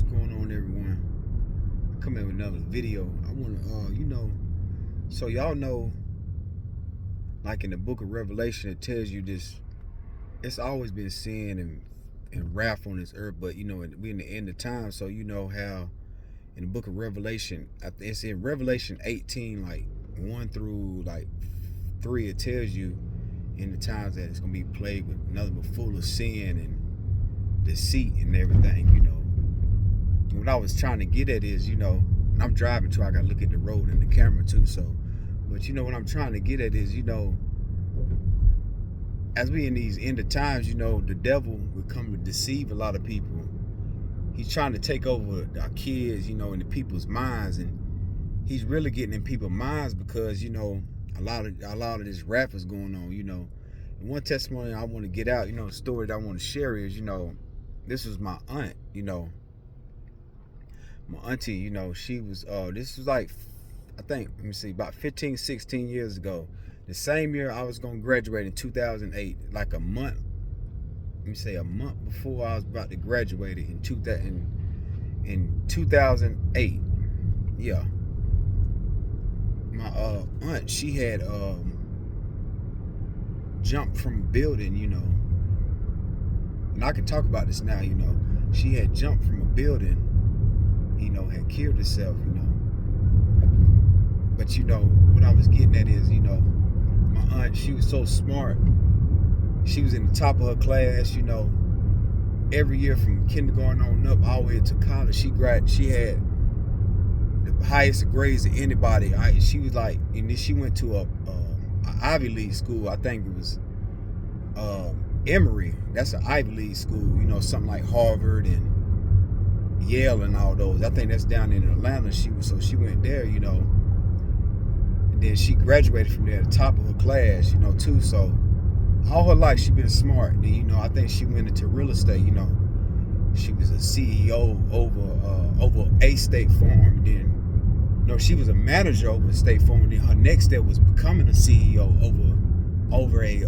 going on, everyone? I come in with another video. I want to, so y'all know, like in the book of Revelation, it tells you this. It's always been sin and wrath on this earth, but we in the end of time. So you know how in the book of Revelation, it's in Revelation 18, like 1 through like 3. It tells you in the times that it's gonna be plagued with nothing but full of sin and deceit and everything. What I was trying to get at is, and I'm driving too, I gotta look at the road and the camera too, so, but what I'm trying to get at is, as we in these end of times, the devil will come to deceive a lot of people. He's trying to take over our kids, in the people's minds, and he's really getting in people's minds because, a lot of this rap is going on, And one testimony I want to get out, a story that I want to share is, this was my aunt, my auntie, she was, this was like, I think, let me see, about 15, 16 years ago. The same year I was going to graduate in 2008, like a month before I was about to graduate in 2008. Yeah. My aunt, she had jumped from a building, and I can talk about this now, she had jumped from a building, had killed herself, but what I was getting at is, my aunt, she was so smart. She was in the top of her class, every year from kindergarten on up all the way to college. She had the highest grades of anybody. She was like, and then she went to a Ivy League school. I think it was Emory. That's an Ivy League school, something like Harvard and Yale and all those. I think that's down in Atlanta. She went there, and then she graduated from there at the top of her class, too. So all her life she been smart. And, I think she went into real estate. She was a CEO over a State Farm. And then, she was a manager over State Farm. And then her next step was becoming a CEO over a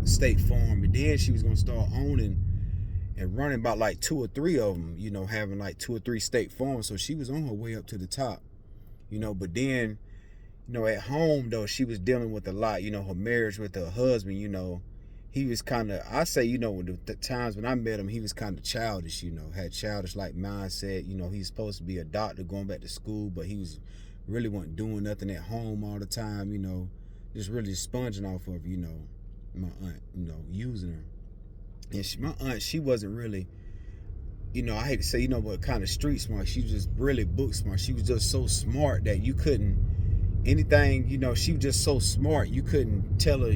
State Farm. And then she was gonna start owning and running about like 2 or 3 of them. Having like 2 or 3 State Farms. So she was on her way up to the top. But then, at home though, she was dealing with a lot. Her marriage with her husband. He was kind of, I say, the times when I met him, he was kind of childish. Had childish like mindset. He's supposed to be a doctor, going back to school, but he was really wasn't doing nothing at home all the time. Just really sponging off of my aunt. Using her. And my aunt, she wasn't really, I hate to say, but kind of street smart. She was just really book smart. She was just so smart that you couldn't, anything, she was just so smart. You couldn't tell her,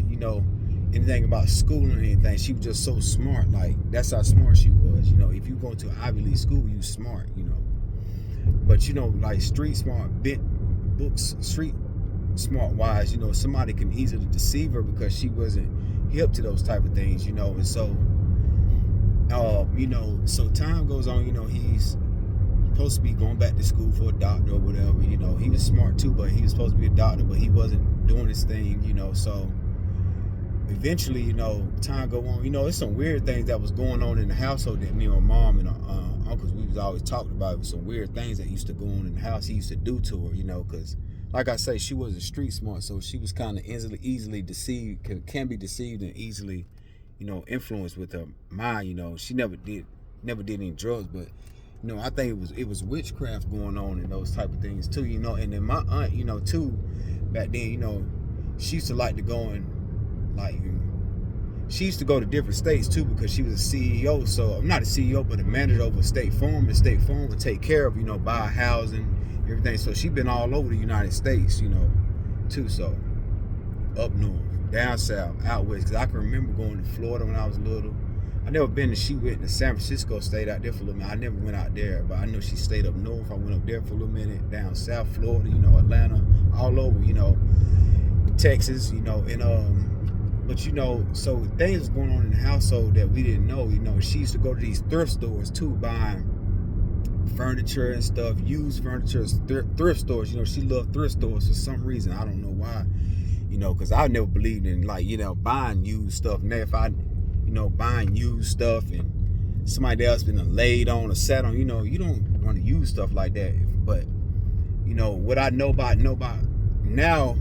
anything about school or anything. She was just so smart. Like, that's how smart she was. If you go to an Ivy League school, you smart, But, like street smart, books, street smart wise, somebody can easily deceive her because she wasn't hip to those type of things, And so, so time goes on, he's supposed to be going back to school for a doctor or whatever. He was smart too, but he was supposed to be a doctor, but he wasn't doing his thing. So eventually, time go on. It's some weird things that was going on in the household that me and my mom and uncles, we was always talking about. It was some weird things that used to go on in the house. He used to do to her, because like I say, she wasn't street smart, so she was kind of easily deceived, can be deceived and easily, influenced with her mind. She never did any drugs, but I think it was witchcraft going on and those type of things too, And then my aunt, too, back then, she used to like to go and she used to go to different states too because she was a CEO. So I'm not a CEO, but a manager over State Farm. And State Farm would take care of, buy housing, everything. So she been all over the United States, too. So up north, down south, out west. Because I can remember going to Florida when I was little. I never been to, she went to San Francisco, stayed out there for a little minute. I never went out there, but I know she stayed up north. I went up there for a little minute, down south Florida, Atlanta, all over, Texas, and but so things was going on in the household that we didn't know. She used to go to these thrift stores too, buying furniture and stuff, used furniture, thrift stores. She loved thrift stores for some reason. I don't know why. Because I never believed in buying used stuff. And if I, buying used stuff and somebody else been laid on or sat on. You know, you don't want to use stuff like that. But you know what I know about now.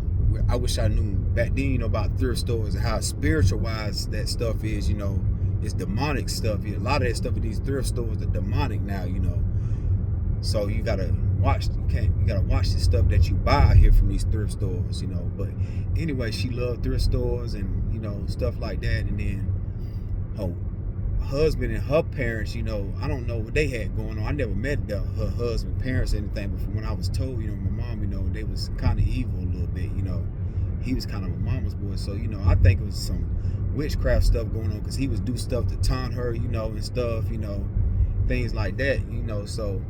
I wish I knew back then. You know, about thrift stores and how spiritual wise that stuff is. You know, it's demonic stuff. A lot of that stuff at these thrift stores are demonic now. You know, so you gotta watch. You gotta watch the stuff that you buy here from these thrift stores. You know, but anyway, she loved thrift stores and you know stuff like that. And then her husband and her parents, you know, I don't know what they had going on. I never met her husband, parents, or anything, but from when I was told, you know, my mom, you know, they was kind of evil a little bit, you know. He was kind of my mama's boy, so, you know, I think it was some witchcraft stuff going on because he was do stuff to taunt her, you know, and stuff, you know, things like that, you know. So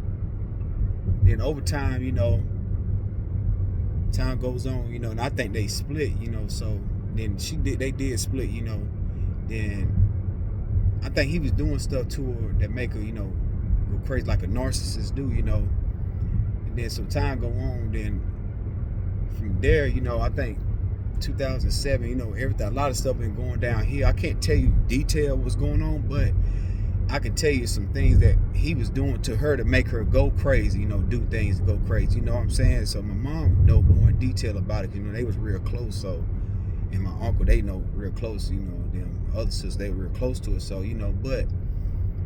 then over time, you know, time goes on, you know, and I think they split, you know. So then they did split, you know. Then I think he was doing stuff to her that make her, you know, go crazy like a narcissist do, you know. And then some time go on, then from there, you know, I think 2007, you know, everything, a lot of stuff been going down here. I can't tell you detail what's going on, but I can tell you some things that he was doing to her to make her go crazy, you know, do things to go crazy, you know what I'm saying? So my mom know more in detail about it, you know, they was real close, so, and my uncle, they know real close, you know, them other sisters, they were real close to it, so, you know, but,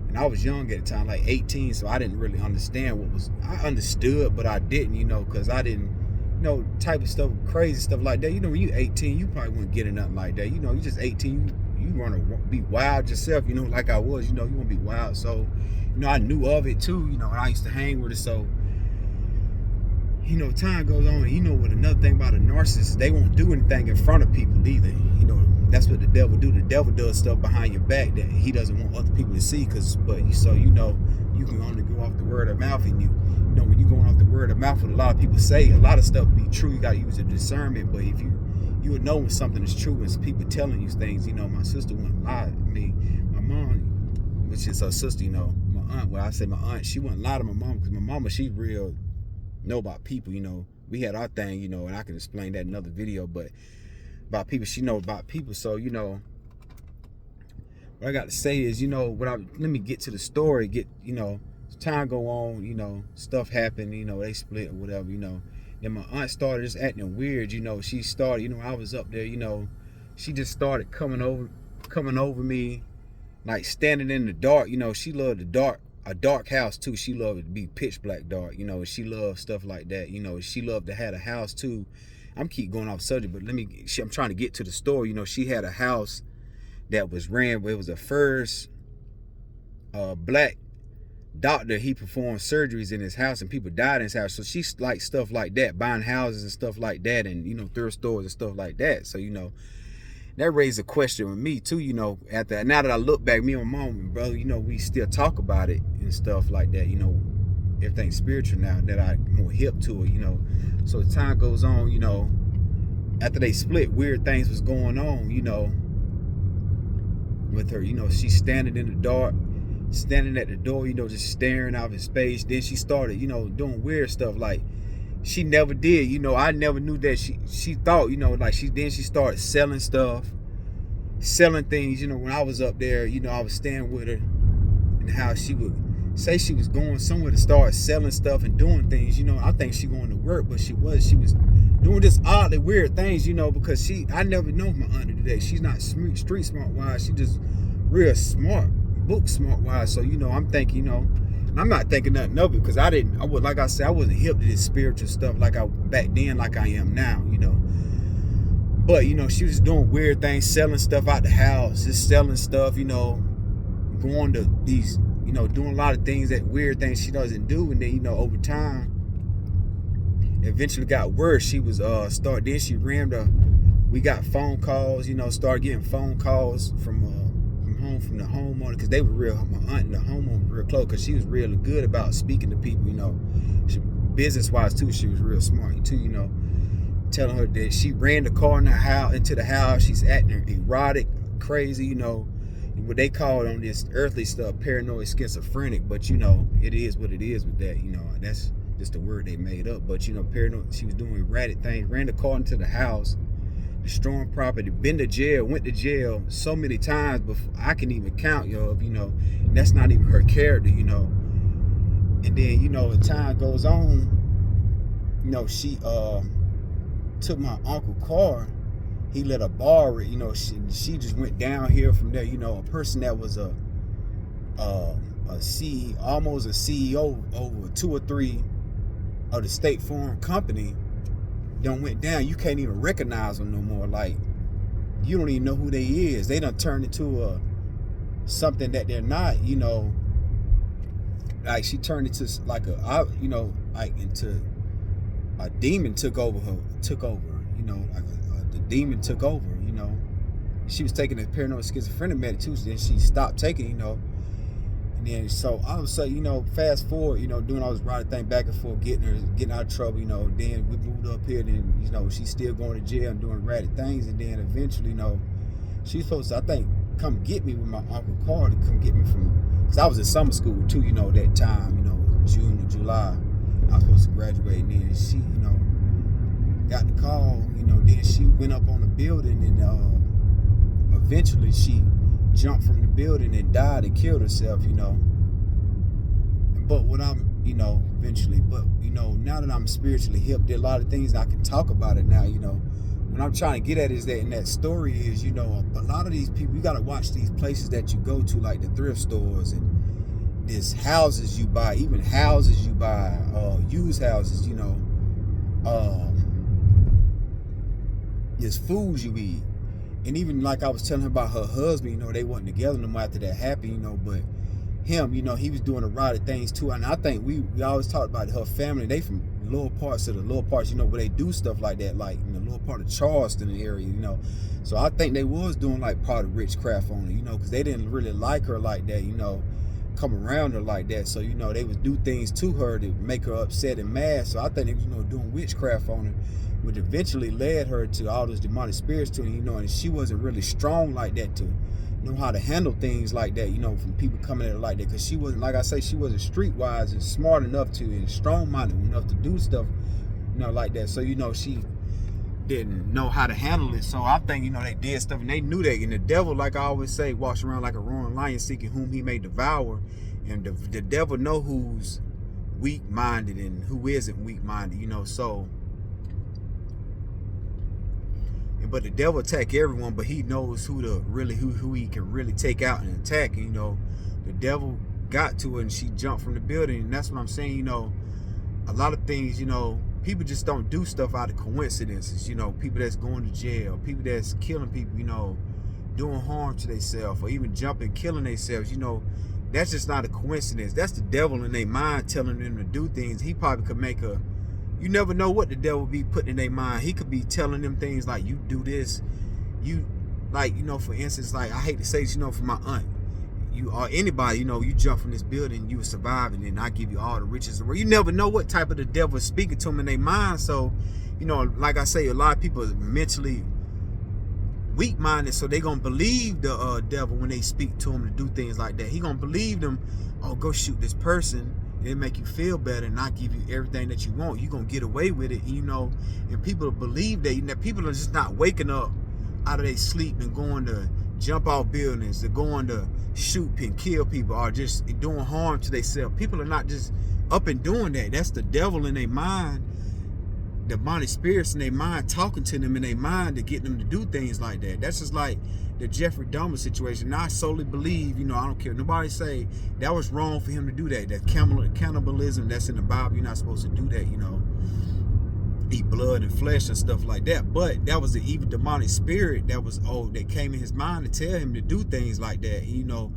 and I was young at the time, like 18, so I didn't really understand I understood, but I didn't, you know, because I didn't, you know, type of stuff, crazy stuff like that. You know, when you 18, you probably wouldn't get nothing like that. You know, you just 18, you want to be wild yourself, you know, like I was, you know, you want to be wild. So, you know, I knew of it too, you know, and I used to hang with it. So, you know, time goes on, and you know what another thing about a narcissist, they won't do anything in front of people either. You know, that's what the devil do. The devil does stuff behind your back that he doesn't want other people to see. So you know, you can only go off the word of mouth, and you know, when you're going off the word of mouth, what a lot of people say, a lot of stuff be true. You got to use a discernment. But if you would know when something is true, when people telling you things. You know, my sister wouldn't lie to me. My mom, which is her sister, you know, my aunt. Well, I say my aunt, she wouldn't lie to my mom because my mama, she real know about people. You know, we had our thing, you know, and I can explain that in another video. But about people, she know about people. So, you know, what I got to say is, you know, let me get to the story. You know, as time go on, you know, stuff happened, you know, they split or whatever, you know. Then my aunt started just acting weird, you know. She started, you know, I was up there, you know, she just started coming over me, like standing in the dark. You know, she loved a dark house too. She loved it to be pitch black dark, you know. She loved stuff like that, you know. She loved to have a house too. I'm keep going off subject, but I'm trying to get to the story. You know, she had a house that was ran. It was the first black doctor. He performed surgeries in his house, and people died in his house. So she's like stuff like that, buying houses and stuff like that, and you know, thrift stores and stuff like that. So you know, that raised a question with me too. You know, now that I look back, me and my mom and brother, you know, we still talk about it and stuff like that. You know, everything's spiritual now that I'm more hip to it. You know, so as time goes on, you know, after they split, weird things was going on. You know, with her, you know, she's standing in the dark, standing at the door, you know, just staring out in space. Then she started, you know, doing weird stuff like she never did. You know, I never knew that she thought, you know, like she started selling stuff, selling things. You know, when I was up there, you know, I was staying with her, and how she would say she was going somewhere to start selling stuff and doing things. You know, I think she going to work, but she was doing this oddly weird things, you know, because I never know my aunt today. She's not street smart wise. She just real smart, book smart wise. So, you know, I'm thinking, you know, and I'm not thinking nothing of it because like I said, I wasn't hip to this spiritual stuff back then like I am now, you know. But, you know, she was doing weird things, selling stuff out the house, just selling stuff, you know, going to these, you know, doing a lot of things, that weird things she doesn't do. And then, you know, over time, eventually got worse. She was then she rammed her. We got phone calls, you know, started getting phone calls from the homeowner, because they were real, my aunt and the homeowner were real close, because she was real good about speaking to people, you know. Business wise too, she was real smart too, you know, telling her that she ran the car into the house, she's acting erotic, crazy, you know, what they call it on this earthly stuff, paranoid schizophrenic. But you know, it is what it is with that, you know, that's just the word they made up. But you know, paranoid, she was doing erratic things, ran the car into the house. destroying property, been to jail, went to jail so many times before I can even count, you know. And that's not even her character, you know. And then, you know, as time goes on, you know, she took my uncle's car. He let her borrow it, you know. She just went downhill from there, you know. A person that was almost a CEO over 2 or 3 of the State Farm company, done went down. You can't even recognize them no more. Like, you don't even know who they is. They done turned into something that they're not, you know. Like, she turned into like into a demon took over, you know. Like the demon took over, you know. She was taking a paranoid schizophrenic medication, then she stopped taking, you know. And then, so all of a sudden, you know, fast forward, you know, doing all this riding thing back and forth, getting out of trouble, you know. Then we moved up here, then, you know, she's still going to jail and doing ratchet things. And then eventually, you know, she's supposed to, I think, come get me with my uncle's car to come get me from, because I was in summer school too, you know, that time, you know, June or July. I was supposed to graduate, and then she, you know, got the call, you know. Then she went up on the building, and eventually she jumped from the building and died and killed herself, you know. But what I'm, you know, eventually, but, you know, now that I'm spiritually hip, there are a lot of things I can talk about it now, you know. What I'm trying to get at is that in that story is, you know, a lot of these people, you got to watch these places that you go to, like the thrift stores, and there's houses you buy, even houses you buy, used houses, you know. There's foods you eat. And even like I was telling her about her husband, you know, they wasn't together no more after that happened, you know, but him, you know, he was doing a lot of things too. And I think we always talked about her family. They from lower parts, you know, where they do stuff like that, like in the lower part of Charleston area, you know. So I think they was doing like part of witchcraft on her, you know, because they didn't really like her like that, you know, come around her like that. So, you know, they would do things to her to make her upset and mad. So I think they was, you know, doing witchcraft on her, which eventually led her to all those demonic spirits to her, you know. And she wasn't really strong like that to know how to handle things like that, you know, from people coming at her like that, because she wasn't, like I say, she wasn't streetwise and smart enough to, and strong-minded enough to do stuff, you know, like that. So, you know, she didn't know how to handle it. So I think, you know, they did stuff and they knew that. And the devil, like I always say, walks around like a roaring lion seeking whom he may devour. And the devil know who's weak-minded and who isn't weak-minded, you know. So, but the devil attack everyone, but he knows who he can really take out and attack. And, you know, the devil got to her and she jumped from the building. And that's what I'm saying, you know, a lot of things, you know, people just don't do stuff out of coincidences. You know, people that's going to jail, people that's killing people, you know, doing harm to themselves, or even jumping, killing themselves, you know, that's just not a coincidence. That's the devil in their mind telling them to do things. He probably could make you never know what the devil be putting in their mind. He could be telling them things like, you do this, you, like, you know, for instance, like, I hate to say this, you know, for my aunt, you or anybody, you know, you jump from this building, you will survive, and then I give you all the riches. You never know what type of the devil is speaking to them in their mind. So, you know, like I say, a lot of people are mentally weak-minded, so they gonna believe the devil when they speak to him to do things like that. He gonna believe them. Oh, go shoot this person. It'll make you feel better and not give you everything that you want. You're going to get away with it, you know. And people believe that. You know, people are just not waking up out of their sleep and going to jump off buildings. They're going to shoot and kill people, or just doing harm to themselves. People are not just up and doing that. That's the devil in their mind, demonic spirits in their mind talking to them in their mind to get them to do things like that. That's just like the Jeffrey Dahmer situation. Now I solely believe, you know, I don't care. Nobody say that was wrong for him to do that. That cannibalism, that's in the Bible. You're not supposed to do that, you know. Eat blood and flesh and stuff like that. But that was the evil demonic spirit that was, that came in his mind to tell him to do things like that. You know,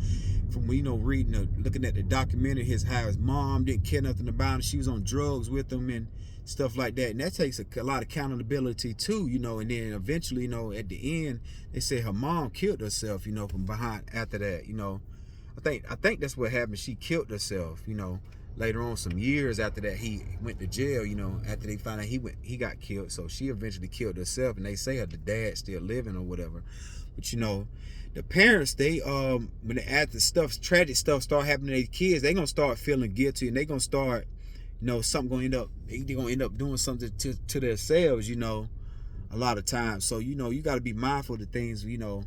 from, you know, looking at the documentary, how his mom didn't care nothing about him. She was on drugs with him and stuff like that. And that takes a lot of accountability too, you know. And then eventually, you know, at the end, they say her mom killed herself, you know, from behind after that, you know. I think that's what happened. She killed herself, you know. Later on, some years after that, he went to jail, you know, after they found out he got killed. So she eventually killed herself, and they say the dad's still living or whatever. But, you know, the parents, they when after tragic stuff start happening to their kids, they gonna start feeling guilty, and they gonna start, you know, they're gonna end up doing something to themselves, you know. a lot of times. So, you know, you got to be mindful of the things, you know,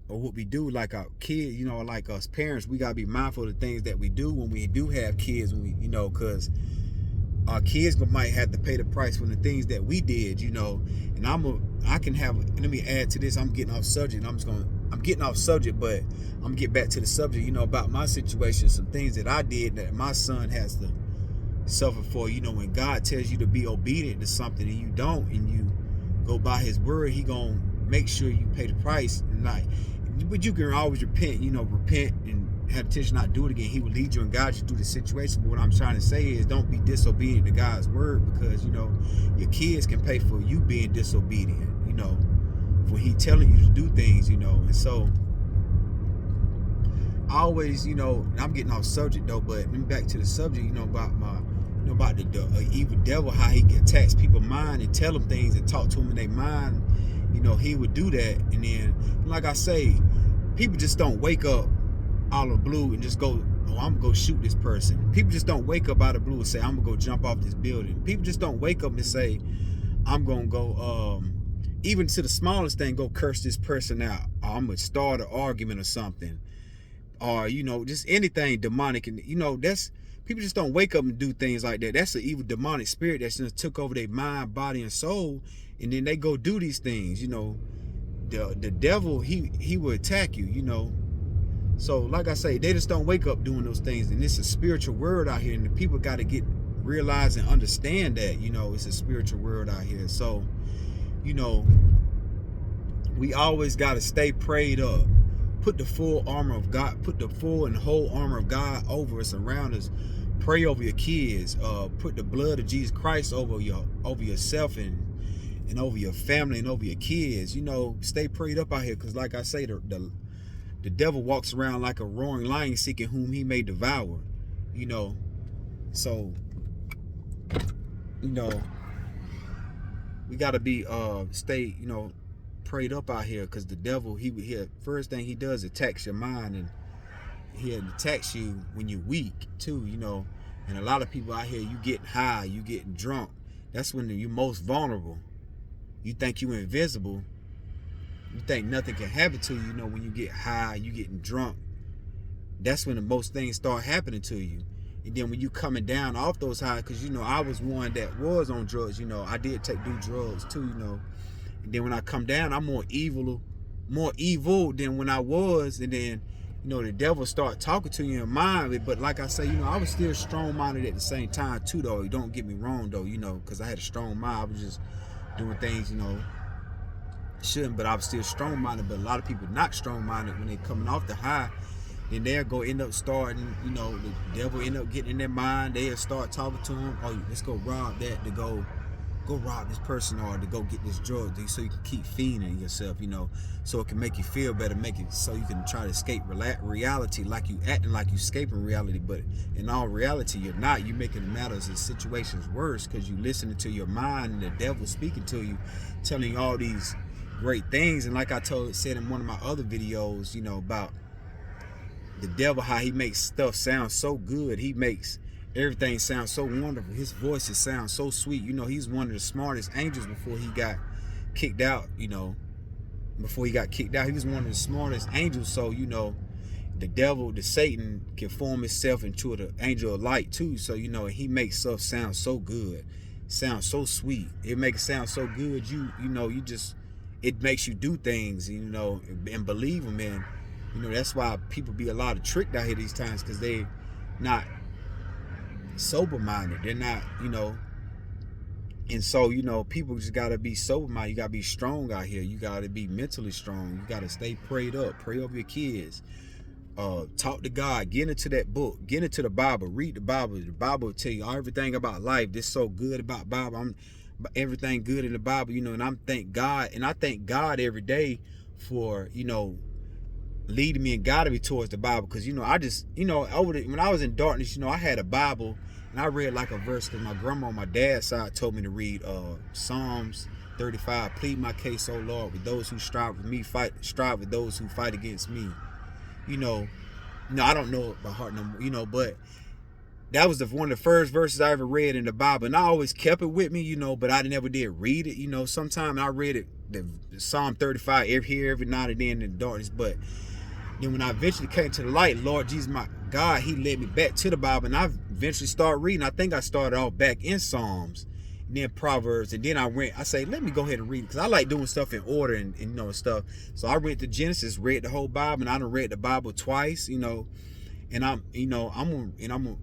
or what we do. Like our kids, you know, like us parents, we got to be mindful of the things that we do when we do have kids, when we, you know, because our kids might have to pay the price for the things that we did, you know. And let me add to this. I'm getting off subject. I'm getting off subject, but I'm gonna get back to the subject, you know, about my situation, some things that I did that my son has to suffer for. You know, when God tells you to be obedient to something and you don't, and you go by his word, he gonna make sure you pay the price. And like, but you can always repent, you know, repent and have intention not do it again. He will lead you and guide you through the situation. But what I'm trying to say is, don't be disobedient to God's word, because, you know, your kids can pay for you being disobedient, you know, for he telling you to do things, you know. And so I always, you know, I'm getting off subject though, but let me back to the subject, you know, about the evil devil, how he attacks people's mind and tell them things and talk to them in their mind. You know, he would do that. And then, like I say, people just don't wake up out of the blue and just go, oh, I'm gonna go shoot this person. People just don't wake up out of the blue and say, I'm gonna go jump off this building. People just don't wake up and say, I'm gonna go, even to the smallest thing, go curse this person out, or I'm gonna start an argument or something, or, you know, just anything demonic. And, you know, that's, people just don't wake up and do things like that. That's an evil demonic spirit that just took over their mind, body, and soul, and then they go do these things. You know, the devil, he will attack you, you know. So, like I say, they just don't wake up doing those things. And it's a spiritual world out here, and the people got to realize and understand that, you know, it's a spiritual world out here. So, you know, we always got to stay prayed up. Put the full armor of God, put the full and whole armor of God over us, around us. Pray over your kids. Put the blood of Jesus Christ over yourself and over your family and over your kids. You know, stay prayed up out here, because, like I say, the devil walks around like a roaring lion, seeking whom he may devour, you know. So, you know, we got to be, stay, you know, prayed up out here, because the devil, he first thing he does, attacks your mind, and he attacks you when you're weak too, you know. And a lot of people out here, you getting high, you getting drunk. That's when you're most vulnerable. You think you're invisible. You think nothing can happen to you, you know, when you get high, you getting drunk. That's when the most things start happening to you. And then when you coming down off those highs, because, you know, I was one that was on drugs, you know. I did do drugs too, you know. And then when I come down, I'm more evil than when I was. And then, you know, the devil start talking to you in your mind. But like I say, you know, I was still strong-minded at the same time too, though. Don't get me wrong, though, you know, because I had a strong mind. I was just doing things, you know, shouldn't, but I was still strong-minded. But a lot of people not strong-minded when they coming off the high, then they'll go end up starting, you know, the devil end up getting in their mind. They'll start talking to them, oh, let's go rob that, to go rob this person, or to go get this drug, so you can keep feeding yourself, you know, so it can make you feel better, make it so you can try to escape reality, like you acting like you escaping reality, but in all reality you're not. You're making the matters and situations worse, because you listening to your mind and the devil speaking to you, telling you all these great things. And like I said in one of my other videos, you know, about the devil, how he makes stuff sound so good. He makes everything sounds so wonderful. His voices sound so sweet. You know, he's one of the smartest angels before he got kicked out, you know. Before he got kicked out, he was one of the smartest angels. So, you know, the devil, the Satan, can form himself into the angel of light too. So, you know, he makes stuff sound so good, sound so sweet. It makes it sound so good. You know, it makes you do things, you know, and believe them. And, you know, that's why people be a lot of tricked out here these times, because they not sober-minded. They're not, you know. And so, you know, people just got to be sober-minded. You got to be strong out here. You got to be mentally strong. You got to stay prayed up. Pray over your kids. Talk to God. Get into that book. Get into the Bible. Read the Bible. The Bible will tell you everything about life. This is so good about Bible. Everything good in the Bible, you know. And I thank God every day for, you know, leading me and guiding me towards the Bible. Because, you know, I just, you know, when I was in darkness, you know, I had a Bible. And I read like a verse, because my grandma on my dad's side told me to read Psalms 35. Plead my case, O Lord, with those who strive with me, strive with those who fight against me. You know, I don't know it by heart no more, you know, but that was one of the first verses I ever read in the Bible, and I always kept it with me, but I never did read it. Sometimes I read it, the Psalm 35 every night and then in the darkness. But then when I eventually came to the light, Lord Jesus, my God, He led me back to the Bible, and I eventually started reading. I think I started off back in Psalms, and then Proverbs, and then I say, let me go ahead and read it, because I like doing stuff in order and stuff. So I read the Genesis, read the whole Bible, and I done read the Bible twice, and I'm gonna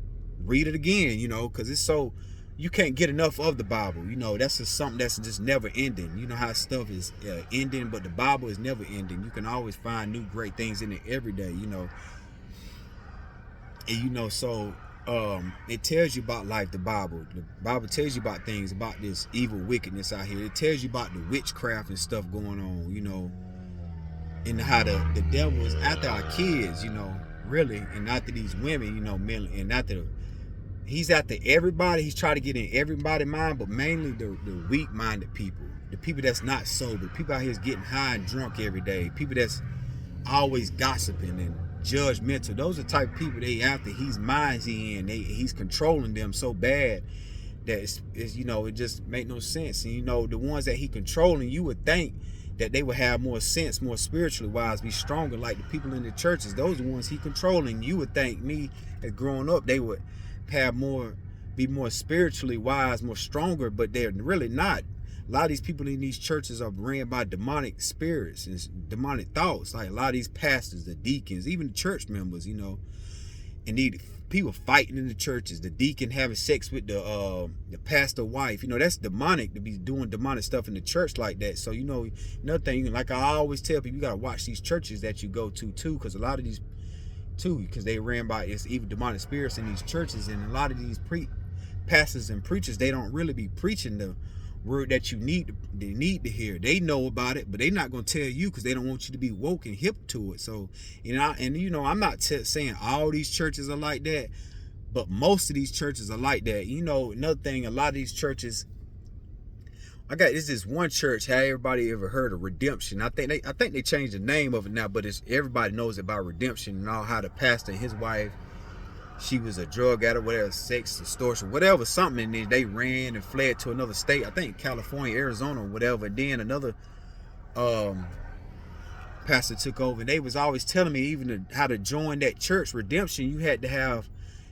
read it again, because it's so, you can't get enough of the Bible. That's just something that's just never ending. You know how stuff is ending, but the Bible is never ending. You can always find new great things in it every day. And so it tells you about life. The Bible tells you about things, about this evil wickedness out here. It tells you about the witchcraft and stuff going on, and how the devil is after our kids, really, and after these women, men, and after he's after everybody. He's trying to get in everybody's mind, but mainly the weak-minded people, the people that's not sober, people out here is getting high and drunk every day, people that's always gossiping and judgmental. Those are the type of people they after. He's minds he in. He's controlling them so bad that it's it just make no sense. And the ones that he controlling, you would think that they would have more sense, more spiritually wise, be stronger, like the people in the churches. Those are the ones he controlling. You would think, me as growing up, they would be more spiritually wise, more stronger, but they're really not. A lot of these people in these churches are ran by demonic spirits and demonic thoughts. Like a lot of these pastors, the deacons, even the church members, and the people fighting in the churches, the deacon having sex with the pastor wife. That's demonic, to be doing demonic stuff in the church like that. So another thing, like I always tell people, you gotta watch these churches that you go to too, because a lot of these because they ran by it's even demonic spirits in these churches, and a lot of these pastors and preachers, they don't really be preaching the word that they need to hear. They know about it, but they're not going to tell you, because they don't want you to be woke and hip to it. So I'm not saying all these churches are like that, but most of these churches are like that. Another thing, a lot of these churches, it's this one church. Have everybody ever heard of Redemption? I think they changed the name of it now, but everybody knows about Redemption and all, how the pastor and his wife, she was a drug addict, whatever, sex, extortion, whatever, something, and then they ran and fled to another state. I think California, Arizona, whatever. And then another pastor took over, and they was always telling me even how to join that church, Redemption. You had to have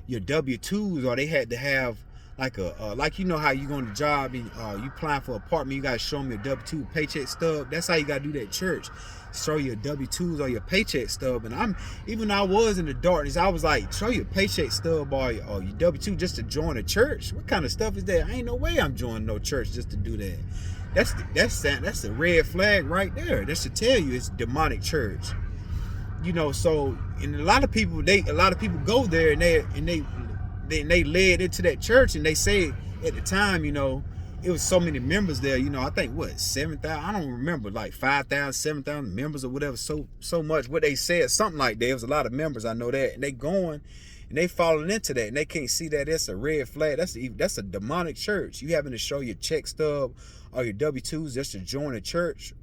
your W-2s, or they had to have like how you go on the job and you applying for an apartment, you gotta show them your W-2 paycheck stub. That's how you gotta do that church. Show your W-2s or your paycheck stub. And I was in the darkness, I was like, show your paycheck stub or your W-2 just to join a church. What kind of stuff is that? Ain't no way I'm joining no church just to do that. That's the red flag right there. That should tell you it's a demonic church. So, and a lot of people go there and they led into that church, and they say at the time, it was so many members there, I think 7,000, I don't remember, like 5,000, 7,000 members or whatever, so much. What they said, something like that. It was a lot of members, I know that, and they going and they falling into that, and they can't see that it's a red flag. That's a demonic church. You having to show your check stub or your W-2s just to join a church.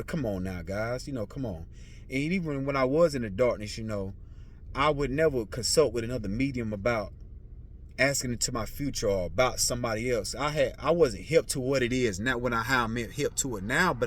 Come on now, guys, come on. And even when I was in the darkness, I would never consult with another medium about asking into my future or about somebody else. I wasn't hip to what it is, not how I'm hip to it now, but